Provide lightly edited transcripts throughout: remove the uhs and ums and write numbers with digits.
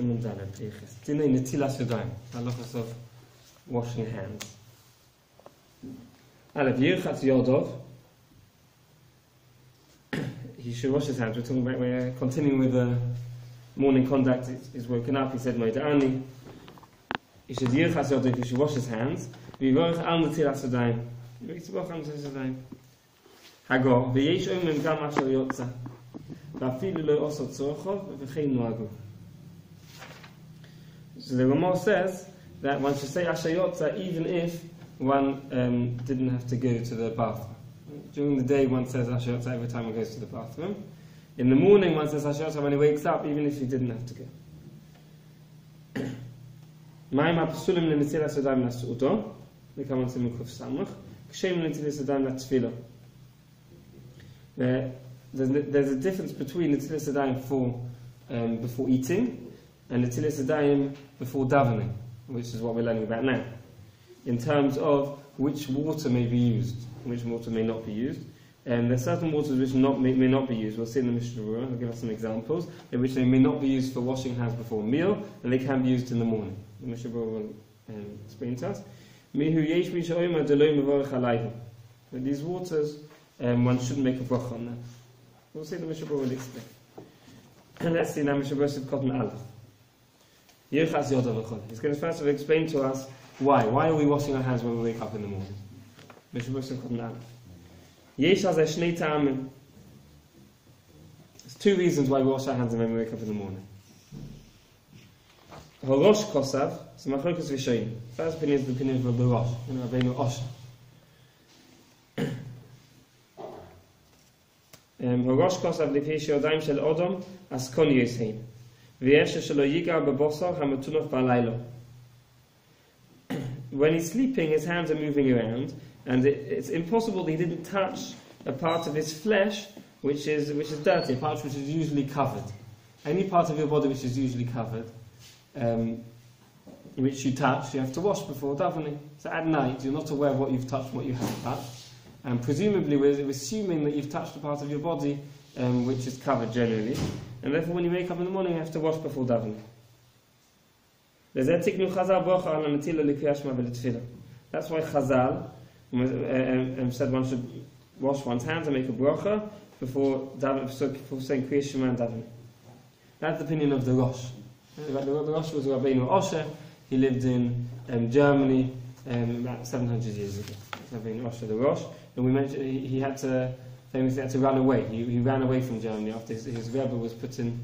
Nitilat Yadayim, halachas of washing hands. Yirchatz Yodov, he should wash his hands. We're continuing with the morning conduct. He's woken up, he said, Moida'ani. He should Yirchatz Yodov, he should wash his hands. V'yivorach al Nitilat Yadayim. V'yitzvach al Nitilat Yadayim. Hagor, v'yesh omim gam asher yotza. V'afilu lo osot tzorchov, v'chein nuagu. So the Ramah says that one should say asher yotza even if one didn't have to go to the bathroom. During the day one says asher yotza every time one goes to the bathroom. In the morning one says asher yotza when he wakes up, even if he didn't have to go. Ma'im ha'psulim le'nitilas yadayim la'su'uto. We come on to Mikuf Samach. Kshem le'nitilas yadayim la'tefillah. There's a difference between Nitilat Yadayim for before eating and Nitilat Yadayim before davening, which is what we're learning about now. In terms of which water may be used, which water may not be used. And there's certain waters which may not be used. We'll see in the Mishnah Berurah, I'll give us some examples, in which they may not be used for washing hands before a meal, and they can be used in the morning. The Mishnah Berurah will explain to us. These waters, one shouldn't make a bracha on them. We'll see the Mishnah Berurah will explain. And let's see now Mishnah Berurah says Keren. Yirchatz Yodov. He's going to first explain to us why. Why are we washing our hands when we wake up in the morning? Mishnah Berurah says Keren. Yesh hazeh shnei ta'amim. There's two reasons why we wash our hands when we wake up in the morning. Horosh kosav, so machlokas v'shoyim. First opinion is the opinion of the Rosh, Rabbeinu Osher. Horosh kosav lefi sheyodayim shel odom askon yoshein v'yeshe shelo yigar bebosar hamatunov b'alaylo. When he's sleeping, his hands are moving around, and it's impossible that he didn't touch a part of his flesh which is dirty, a part which is usually covered. Any part of your body which is usually covered, which you touch, you have to wash before davening. So at night, you're not aware of what you've touched, what you haven't touched. And presumably we're assuming that you've touched a part of your body which is covered generally, and therefore when you wake up in the morning you have to wash before davening. That's why Chazal said one should wash one's hands and make a bracha before saying Kriyas Shema and davening. That's the opinion of the Rosh. The Rosh was Rabbeinu Osher. He lived in Germany about 700 years ago. Rabbeinu Osher the Rosh. And we mentioned he famously had to run away. He ran away from Germany after his Rebbe was put in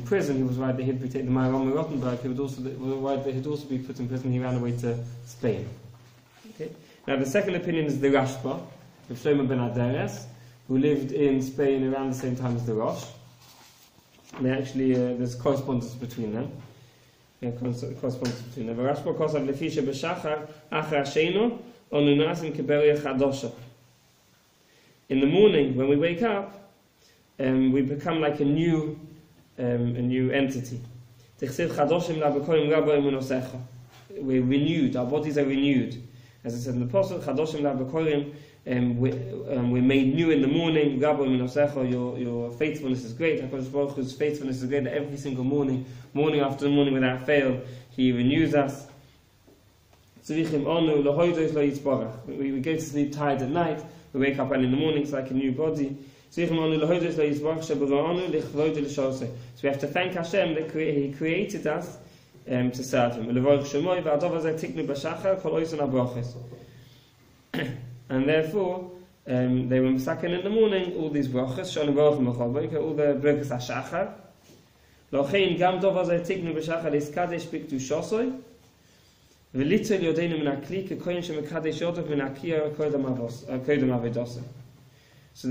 prison. He was worried that he'd be taken to Maharam Rottenberg. He was worried that he'd also be put in prison. He ran away to Spain. Okay. Now the second opinion is the Rashba of Shlomo ben Aderes, who lived in Spain around the same time as the Rosh. And they actually there's correspondence between them. Correspondence between them. The Rashba kosav lefi shebeshachar achar sheinu. In the morning, when we wake up, we become like a new entity. We're renewed. Our bodies are renewed. As it says in the Apostle, we're made new in the morning. Your faithfulness is great. HaKadosh Baruch Hu's faithfulness is great. That every single morning after morning, without fail, He renews us. We go to sleep tired at night, we wake up early in the morning, it's like a new body. So we have to thank Hashem that He created us to serve Him. And therefore, they were misaken in the morning, all these brachas, all the brachas hashachar. So the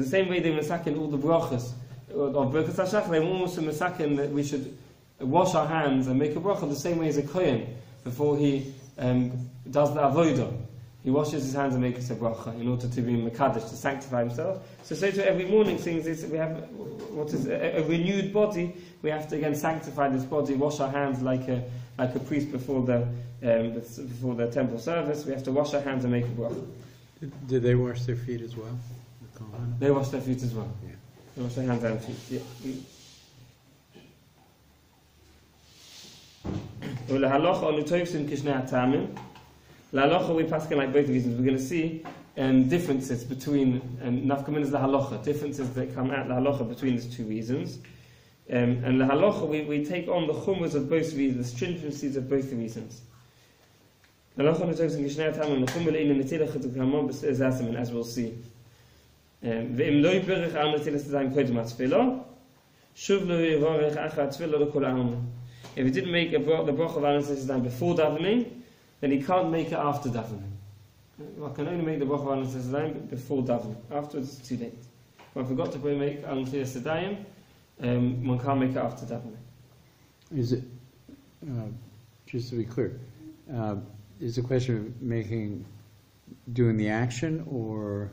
same way they were masakin all the brachas of Birkas HaShachar, they were also masakin that we should wash our hands and make a bracha the same way as a kohen before he does the avodah. He washes his hands and makes a bracha in order to be mekadesh, to sanctify himself. So to every morning things is we have what is a renewed body. We have to again sanctify this body, wash our hands like a priest before the temple service. We have to wash our hands and make a bracha. Did they wash their feet as well? They wash their feet as well. Yeah. They wash their hands and feet. Yeah. halacha anu tovsim kishnei hatamim. La halacha we pass like both reasons. We're going to see differences between nafkamin is the halacha, differences that come out the halacha between these two reasons. And the halacha we take on the chumras of both reasons, the stringencies of both the reasons. Halacha anu tovsim kishnei hatamim l'chumra le'ina nitilat yadayim, as we'll see. Ve'im lo yiberich al nitilat yadayim kodem hatefillah, shuv lo yivarich achar hatefillah l'kol ha'alma. If he didn't make the bracha of Nitilat Yadayim before davening, then he can't make it after davening. One can only make the bracha of Nitilat Yadayim before davening. Afterwards, it's too late. One forgot to make Nitilat Yadayim, one can't make it after davening. Is it, just to be clear, is the question of doing the action or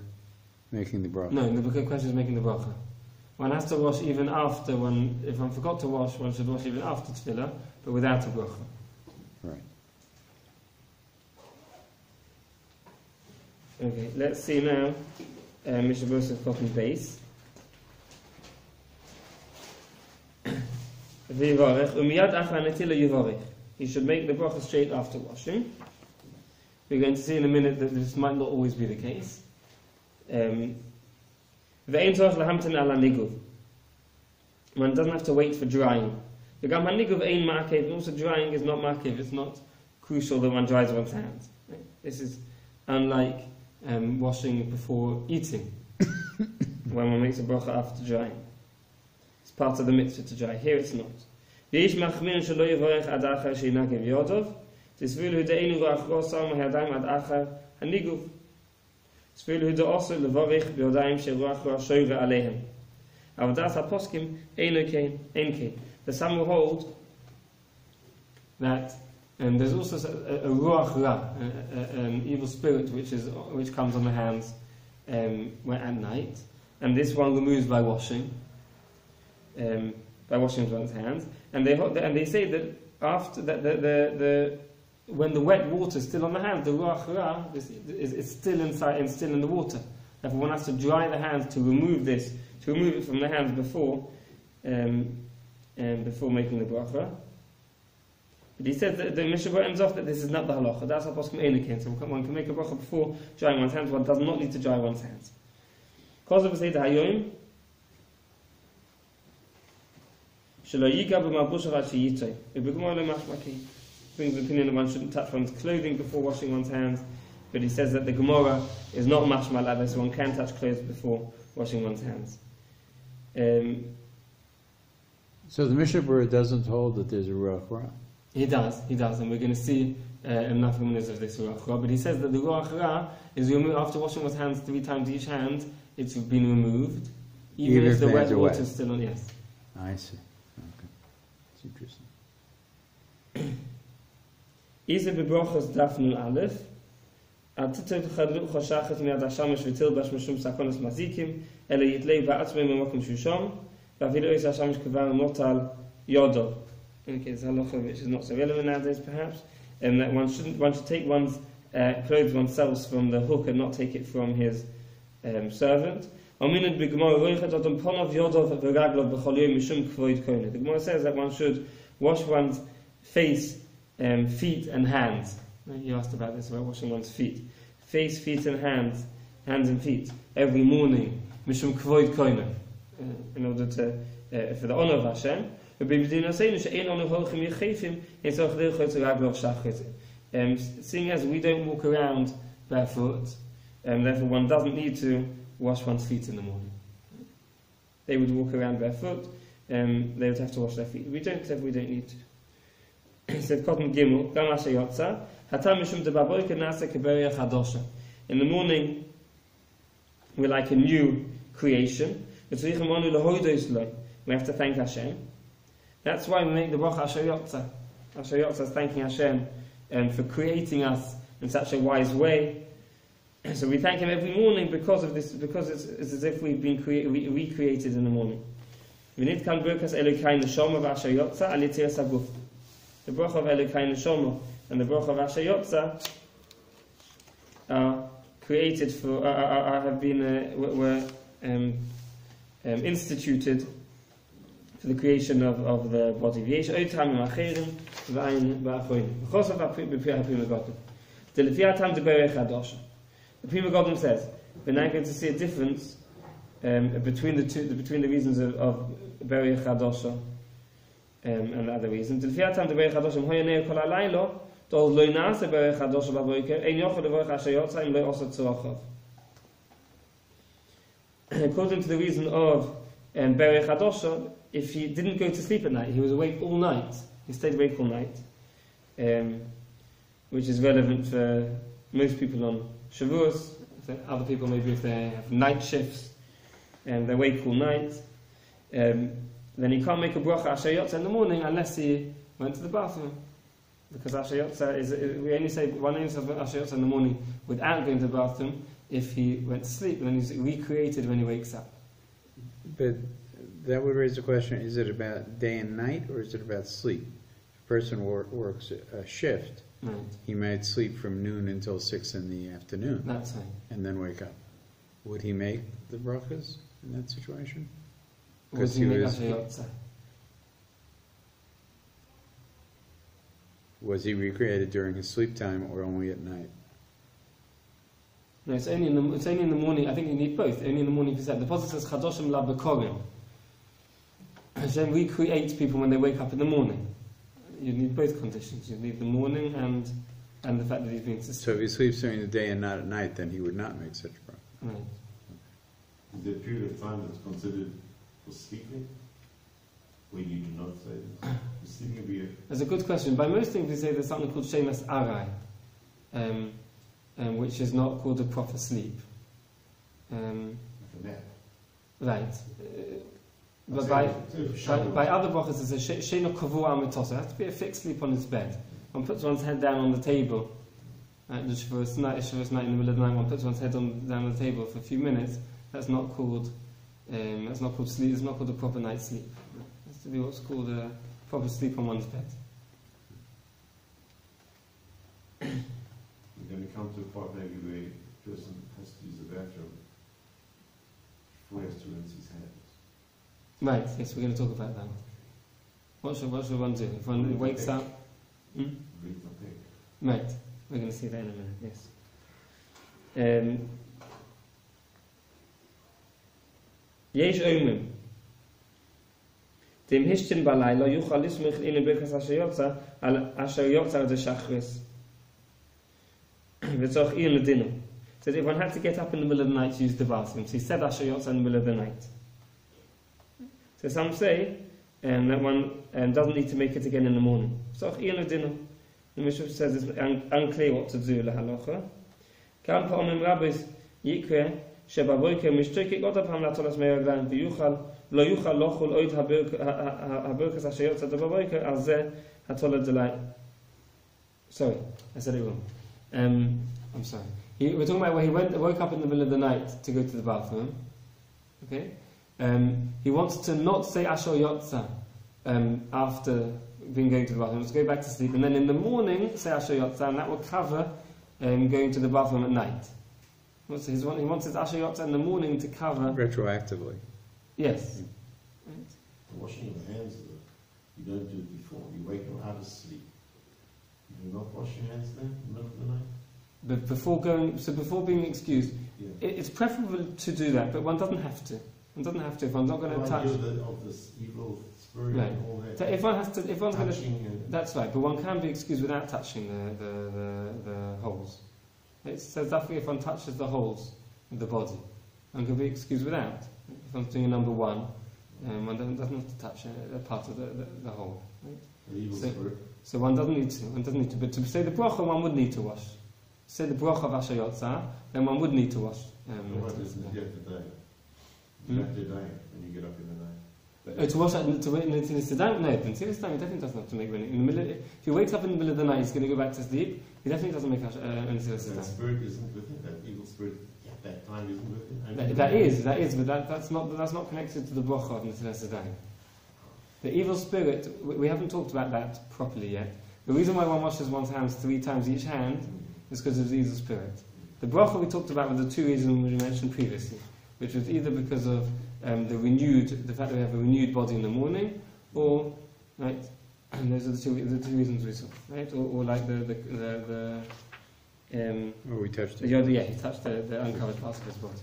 making the bracha? No, the question is making the bracha. One has to wash even after one. If one forgot to wash, one should wash even after tefillah, but without a bracha. Right. Okay, let's see now. Mishnah Berurah cotton base. He should make the bracha straight after washing. We're going to see in a minute that this might not always be the case. One doesn't have to wait for drying. Also drying is not makiv, it's not crucial that one dries one's hands. This is unlike washing before eating, when one makes a bracha after drying. It's part of the mitzvah to dry. Here it's not. However, the some will hold that there's also a ruach ra, an evil spirit which comes on the hands at night, and this one removes by washing one's hands, and they say that after that when the wet water is still on the hands, the ruach ra is still inside and still in the water. Therefore, one has to dry the hands to remove it from the hands before making the bracha. But he says that the Mishnah ends off that this is not the halacha. That's how poskim einikin. So one can make a bracha before drying one's hands. One does not need to dry one's hands. Because of the hayoim, shelo yiga b'malbush av sheyitay. Brings the opinion that one shouldn't touch one's clothing before washing one's hands, but he says that the Gemara is not mashma like this, so one can touch clothes before washing one's hands. So the Mishnah Berurah doesn't hold that there's a ruach ra? He does, and we're going to see enough minutes of this ruach ra, but he says that the ruach ra is removed after washing one's hands 3 times each hand, it's been removed, even if the wet water is still on, yes. I see. Okay. It's interesting. Isa bebrochas dafnun aleph. Atitot chadlu chashachet miad hashamash v'tilbash mishum sakonas mazikim. Ele yitlei ba'atzmei memokim shusham. V'avilu is hashamash kavar motal yodo. Okay, it's a halacha which is not so relevant nowadays, perhaps. And that one should take one's clothes oneself from the hook and not take it from his servant. The Gemara says that one should wash one's face, feet and hands. You asked about this, about washing one's feet. Face, feet and hands and feet, every morning, mishum kvoid koine, in order to, for the honor of Hashem. Seeing as we don't walk around barefoot, therefore one doesn't need to wash one's feet in the morning. They would walk around barefoot, they would have to wash their feet. We don't need to. He said, Cotton Gimel, Gamasha Yotza, Hatam Mishum de Baboika Nasa Keberia Chadosha. In the morning, we're like a new creation. We have to thank Hashem. That's why we make the bracha Asher Yotza. Asher Yotza is thanking Hashem for creating us in such a wise way. So we thank Him every morning because of this, because it's as if we've been recreated in the morning. We need to come Birkas Elokai Neshama v'Asher Yotza al Yitzias Haguf. The bracha of Elokai Neshama and the bracha of Asher Yotza are created for, were instituted for the creation of the body. V'yesh oid tamim acherim v'ayin v'achoyin. V'chosav b'pri ha'Pri Megadol. The Lefiatam de Berech Hadosha. The Pri Megadol says we're now going to see a difference between the reasons of Berech Hadosha and the other reasons. The Lefiatam de Berech Hadosha m'hoyanei kol halaylo dol lo nase Berech Hadosha b'boiker ein yochel levorach asher yotza im lo osa tzorachov. According to the reason of Berech Hadosha, if he didn't go to sleep at night, he was awake all night. He stayed awake all night, which is relevant for most people on Shavuos. Other people, maybe if they have night shifts and they're awake all night, then he can't make a bracha Asher Yotza in the morning unless he went to the bathroom. Because Asher Yotza we only say Asher Yotza in the morning without going to the bathroom if he went to sleep, and then he's recreated when he wakes up. But that would raise the question, is it about day and night, or is it about sleep? If a person works a shift, right, he might sleep from noon until 6 in the afternoon. That's right. And then wake up. Would he make the brachas in that situation? Because was he recreated during his sleep time or only at night? No, it's only in the morning. I think you need both. Only in the morning. If you said the Pasuk says Chadoshim la bekorim. Hashem recreates people when they wake up in the morning. You need both conditions. You need the morning and the fact that he's being sustained. So if he sleeps during the day and not at night, then he would not make such a bracha. Right. Is there a period of time that's considered for sleeping, where you do not say this? Sleeping would be That's a good question. By most things we say there's something called shemoneh-esrei, which is not called a proper sleep. like a nap. Right. But by other brachas it's a sheino kavua mitosa. It has to be a fixed sleep on his bed. One puts one's head down on the table. Right, the Shavuos night in the middle of the night, one puts one's head down on the table for a few minutes. That's not called sleep. It's not called a proper night's sleep. It has to be what's called a proper sleep on one's bed. You're going to come to a part maybe where a person has to use the bathroom before he has to rinse his hands. Right, yes, we're going to talk about that. What should one do? If one wakes up... Read the pig. Right, we're going to see that in a minute, yes. Yesh omim. Dem hishtin balayla yuchal lismich in birkas asher yotza al asher yotza de shachris. V'tzoch iyon ledinu. So if one had to get up in the middle of the night to use the bathroom, so he said asher yotza in the middle of the night. So some say that one doesn't need to make it again in the morning. V'tzoch iyon ledinu. The Mishnah says it's unclear what to do, halacha. Kam pa'omim rabbis yikre שבבוקר משתוקק עוד פעם לטולס מהרגליים ויוכל לא יוכל לאכול עוד הברכס אשר יוצא בבוקר על זה התולת דליים. Sorry, I said it wrong. I'm sorry. We're talking about where he woke up in the middle of the night to go to the bathroom. Okay? He wants to not say Asher Yotza after being going to the bathroom. Let's go back to sleep, and then in the morning say Asher Yotza, and that will cover going to the bathroom at night. He wants his Asher Yotza in the morning to cover... Retroactively. Yes. Right. Washing your hands, you don't do it before. You wake up out of sleep. You do not wash your hands then in the middle of the night? But before being excused, yeah. It's preferable to do that, but one doesn't have to. One doesn't have to if one's not going to touch... of this evil spirit right. and all that. So if one has to... If one's going to... And... That's right, but one can be excused without touching the holes. It says definitely if one touches the holes of the body, one can be excused without. If one's doing a number one, one doesn't have to touch a part of the hole. Right? The evil spirit. So one doesn't need to. One doesn't need to. But to say the bracha, one would need to wash. To say the bracha of Asher Yotza, then one would need to wash. What is the day? That day when you get up in the night. To wash to wait in the Nitilat Yadayim? No, the Nitilat Yadayim definitely doesn't have to make running. In the middle, if he wakes up in the middle of the night, he's going to go back to sleep. He definitely doesn't make Nitilat Yadayim. That spirit isn't with him. That evil spirit at that time isn't with him. That is, but that's not connected to the bracha of Nitilat Yadayim. The evil spirit, we haven't talked about that properly yet. The reason why one washes one's hands 3 times each hand is because of the evil spirit. The bracha we talked about were the 2 reasons we mentioned previously, which was either because of the fact that we have a renewed body in the morning, or right, and those are the two reasons we saw, right? Or like the we touched it. he touched the uncovered parts of his body.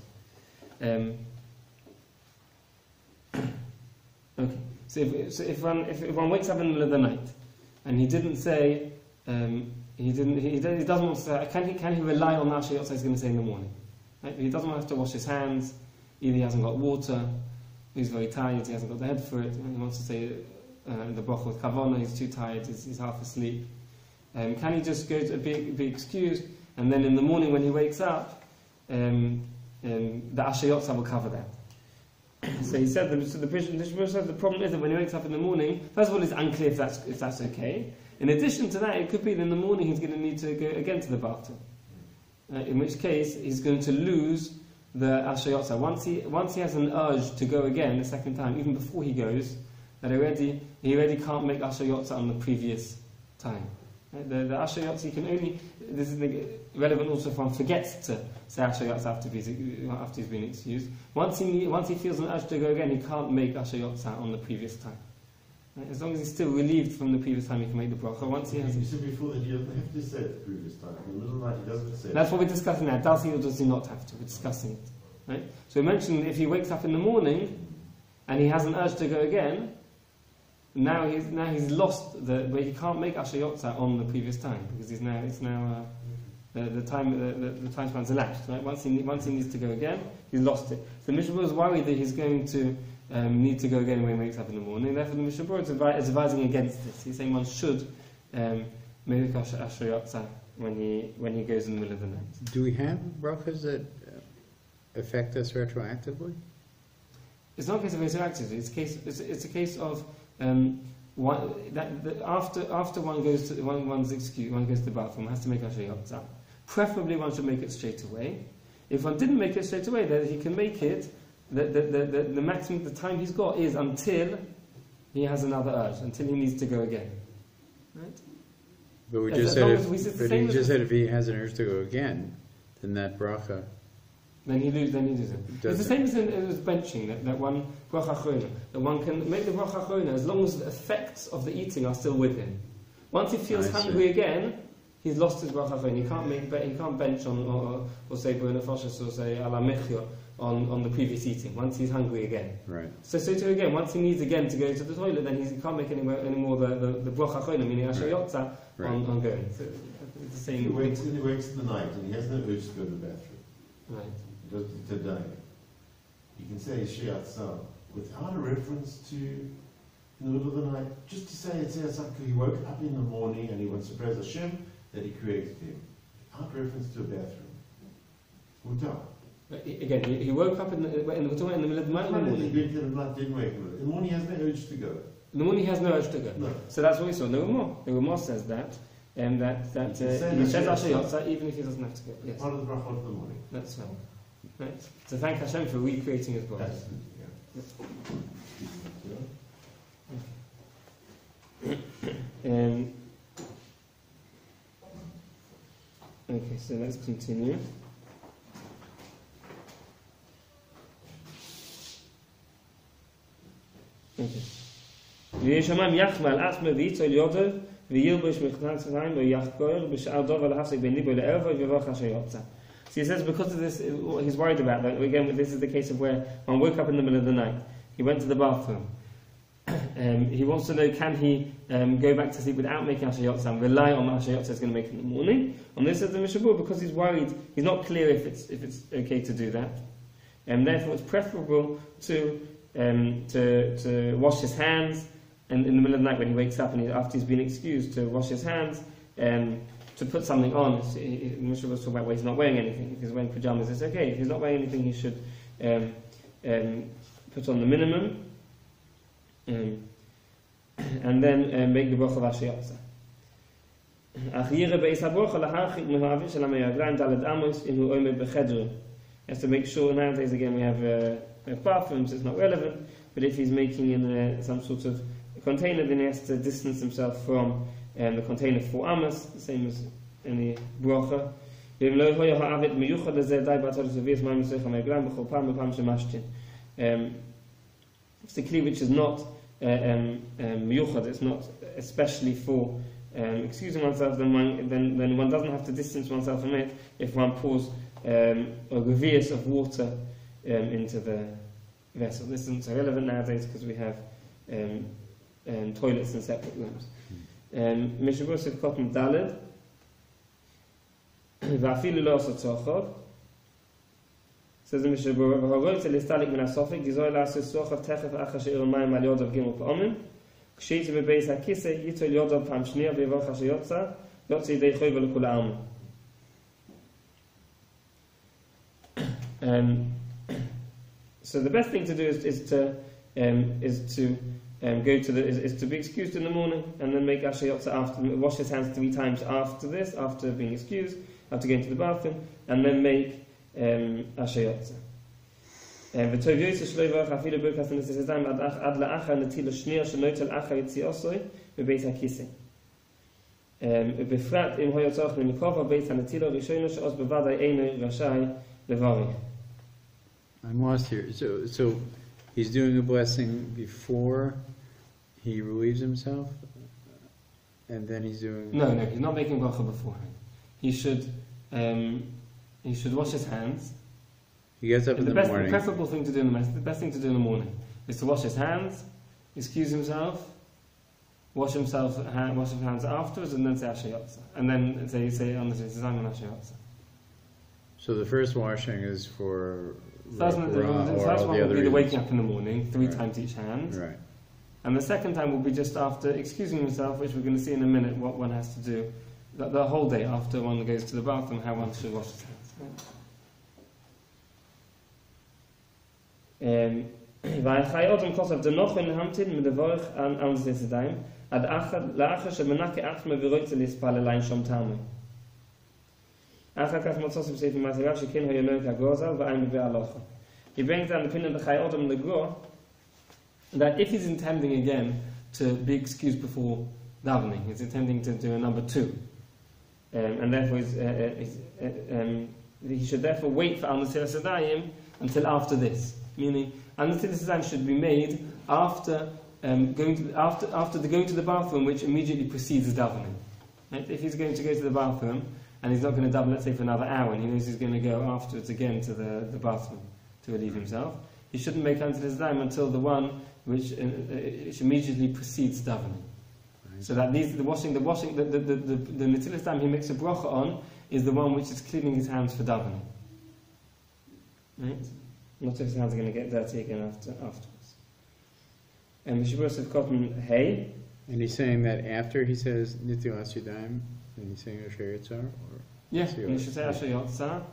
Okay, so if one wakes up in the middle of the night and he didn't say he doesn't want to say, can he rely on that he's going to say in the morning? Right? He doesn't want to have to wash his hands. Either he hasn't got water, he's very tired, he hasn't got the head for it, he wants to say the bracha with kavanah, he's too tired, he's half asleep. Can he just go to be excused, and then in the morning when he wakes up, the Ashayotza will cover that? So he said, the problem is that when he wakes up in the morning, first of all, it's unclear if that's okay. In addition to that, it could be that in the morning he's going to need to go again to the bathroom. In which case, he's going to lose the Ashayotza. Once he has an urge to go again the second time, even before he goes, that he already can't make Ashayotza on the previous time. The Ashayotza, he can only, this is relevant also if one forgets to say Ashayotza after he's been excused. Once he feels an urge to go again, he can't make Ashayotza on the previous time. Right? As long as he's still relieved from the previous time, he can make the bracha. Once he has, you said before that he doesn't have to say it the previous time. In the middle of the night, he doesn't say it. That's what we're discussing now. Does he or does he not have to? We're discussing it. Right? So we mentioned if he wakes up in the morning and he has an urge to go again, now he's lost where he can't make Ashayotza on the previous time because the time span's elapsed. Right? Once he needs to go again, he's lost it. So the Mishnah Berurah is worried that he's going to need to go again when he wakes up in the morning. Therefore, the Mishnah Berurah is advising against this. He's saying one should make Ashayotza when he goes in the middle of the night. Do we have brachas that affect us retroactively? It's not a case of retroactively. It's a case of after one goes to the bathroom, one has to make Ashayotza. Preferably, one should make it straight away. If one didn't make it straight away, then he can make it. The maximum, the time he's got is until he has another urge, until he needs to go again. Right? But we just said if he has an urge to go again, then that bracha. Then he loses it. It's the same as benching, that one bracha achrona, that one can make the bracha achrona as long as the effects of the eating are still with him. Once he feels hungry again, he's lost his bracha achrona. He can't bench or say b'rei nefashos or say ala mechya on the previous eating. Once he's hungry again. Right. So too again, once he needs again to go to the toilet, then he can't make any more the bracha achrona, meaning Ashayotza on going. So it's the same. He wakes in the night and he has no urge to go to the bathroom. Right. Today, you can say Shiatza without a reference to in the middle of the night, just to say it's he woke up in the morning and he wants to praise Hashem that he created him, without reference to a bathroom. Mutar. Again, he woke up in the middle of the night. Didn't wake up. In the morning he has no urge to go. In the morning he has no urge to go. No. So that's what we saw. The Ramah says that, and that he says Ashayotza even if he doesn't have to go. Yes. Part of the bracha of the morning. That's right. Right. So thank Hashem for recreating his body. Okay, so let's continue. Okay. וישמם יחמל עצמו ויצול יודו וילבוש מכנס מים ויחקור בשאר דובר להפסיק בין ליבו לערבו ויברך השayotza. So he says because of this, he's worried about that. Again, this is the case of where one woke up in the middle of the night. He went to the bathroom. He wants to know, can he go back to sleep without making Ashayotza and rely on Ashayotza is going to make in the morning? On this is the Mishnah Berurah, because he's worried, he's not clear if it's okay to do that. And therefore it's preferable to wash his hands and in the middle of the night when he wakes up and after he's been excused, to wash his hands to put something on. Mishnah was talking about where he's not wearing anything. If he's wearing pajamas, it's okay. If he's not wearing anything, he should put on the minimum and then make the bracha of Ashayotza. He has to make sure, nowadays again we have bathrooms, it's not relevant, but if he's making in some sort of container, then he has to distance himself from the container 4 amas, the same as any bracha. it's a kli which is not miyuchad, it's not especially for excusing oneself, then one doesn't have to distance oneself from it if one pours a revius of water into the vessel. This isn't so relevant nowadays because we have toilets in separate rooms. Mishabur Sif Kotten Daled Va'afilu lo asot sochov. Says the Mishabur, V'horoyte listalik min ha-sofik Gizoy la'asus sochov techef acha she'ir mayim al yodav gimel pa'omim Ksheiti bebeis ha-kise Yitol yodav pa'am shniya V'yevach ha-sheyotza Yotza yidei choy v'lekul ha'amim. So the best thing to do is to be excused in the morning and then make ashayotza after, wash his hands 3 times after this, after being excused, after going to the bathroom, and then make ashayotza. V'tov yoytze shloi v'ach afilu b'irkas netilas yadayim ad la'achar netila shniya shenoitel achar yitziosoi v'beis ha-kisei. B'frat im hoyotzach mimikov v'beis ha-netila rishona she'os b'vadai eino rashai levarich. I'm lost here. So he's doing a blessing before he relieves himself, and then he's doing... No, he's not making bracha beforehand. He should wash his hands. He gets up in the morning. The preferable thing to do the best thing to do in the morning is to wash his hands, excuse himself, wash his hands afterwards, and then say ashayotza. And then say on the design on ashayotza. So the first washing is for... The first one will be the waking up in the morning, 3 times each hand. Right. And the second time will be just after excusing himself, which we're going to see in a minute what one has to do the whole day after one goes to the bathroom, how one should wash his hands. He brings down the opinion of the Chai Odom and the Gur that if he's intending again to be excused before davening, he's intending to do a number 2, and therefore he should therefore wait for Nitilat Yadayim until after this. Meaning, Nitilat Yadayim should be made after going to the bathroom, which immediately precedes davening. Right? If he's going to go to the bathroom and he's not going to daven, let's say, for another hour, and he knows he's going to go afterwards again to the bathroom to relieve himself, he shouldn't make Nitilat Yadayim until the one which immediately precedes davening. Right. So that the Nitilat Yadayim he makes a bracha on is the one which is cleaning his hands for davening. Right? Not if his hands are going to get dirty again afterwards. And the Shabbos of Cotton Hay. And he's saying that after he says Nitilat Yadayim, and he's saying Asher Yitzhar? Yeah, he should say Asher Yitzhar.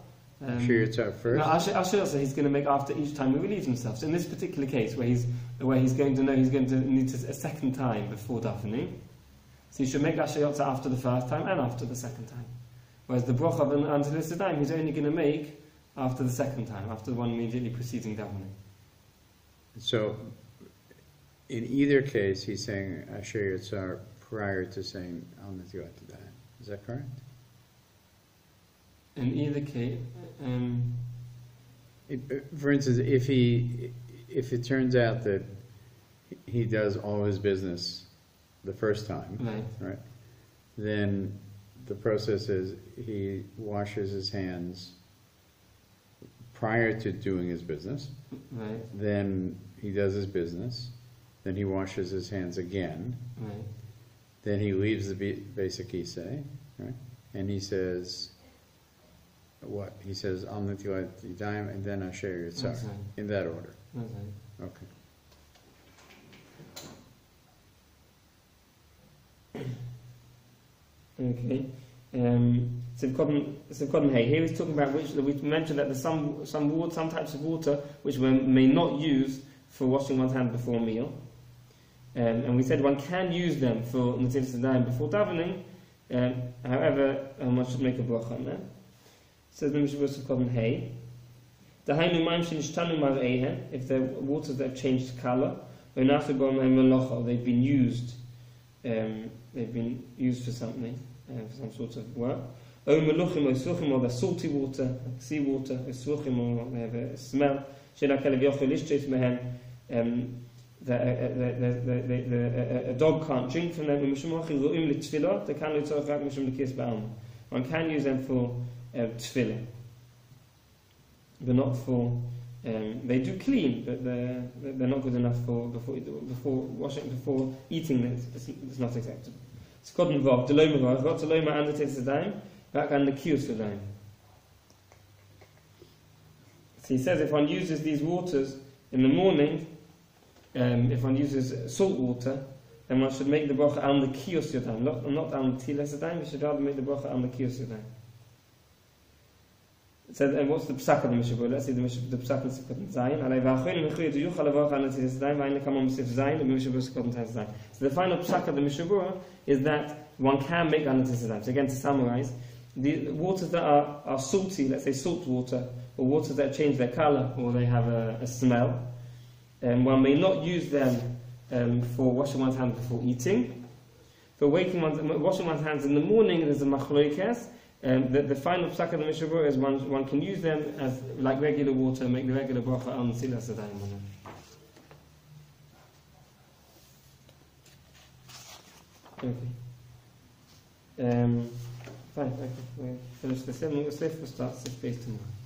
Asher Yitzhar first? No, Asher Yitzhar he's going to make after each time he relieves himself. So in this particular case, where he's going to know he's going to need a second time before davening, so he should make Asher Yitzhar after the first time and after the second time. Whereas the bracha of Nitilat Yadayim he's only going to make after the second time, after the one immediately preceding davening. So, in either case, he's saying Asher Yitzhar prior to saying Al Nitilat Yadayim. Is that correct? In either case, for instance, if it turns out that he does all his business the first time, right? Then the process is he washes his hands prior to doing his business. Right. Then he does his business. Then he washes his hands again. Right. Then he leaves the basic Isei, right? And he says, what? He says, Al Nitilat Yadayim, and then Asher Yitzhar. In that order. Okay. Okay. Here he's talking about which we mentioned that there's some types of water which one may not use for washing one's hand before a meal. And we said one can use them for Nitilat Yadayim before davening, however, one should make a bracha on them. Says the Mishnah Koden Hay. If they're waters that have changed colour, they've been used for something, for some sort of work. Or they're salty water, sea water, or they have a smell, שאין הכלב יכול לשתות מהם, a dog can't drink from them, they can one can use them for tefillah, but not for, they do clean, but they're not good enough for before washing, before eating it. It's not acceptable. It's cotton vov, deloma vov, got deloma and the Nitilat Yadayim, back and the kashrut-kosher. So he says if one uses these waters in the morning, if one uses salt water, then one should make the bracha on the kashrut-kosher, not on the Nitilat Yadayim. We should rather make the bracha on the kashrut-kosher. So, and what's the psak of the Mishabur? Let's see the psak in Sukkot Zayin. So the final psak of the Mishabur is that one can make Nitilat Yadayim. So again, to summarize, the waters that are salty, let's say salt water, or waters that change their color or they have a smell, one may not use them for washing one's hands before eating. For washing one's hands in the morning, there's a machlokes. The final psak of the Mishabur is one can use them as like regular water, make the regular bracha on Nitilat Yadayim. Okay. Fine, we'll finish the sim. We'll start 6 days tomorrow.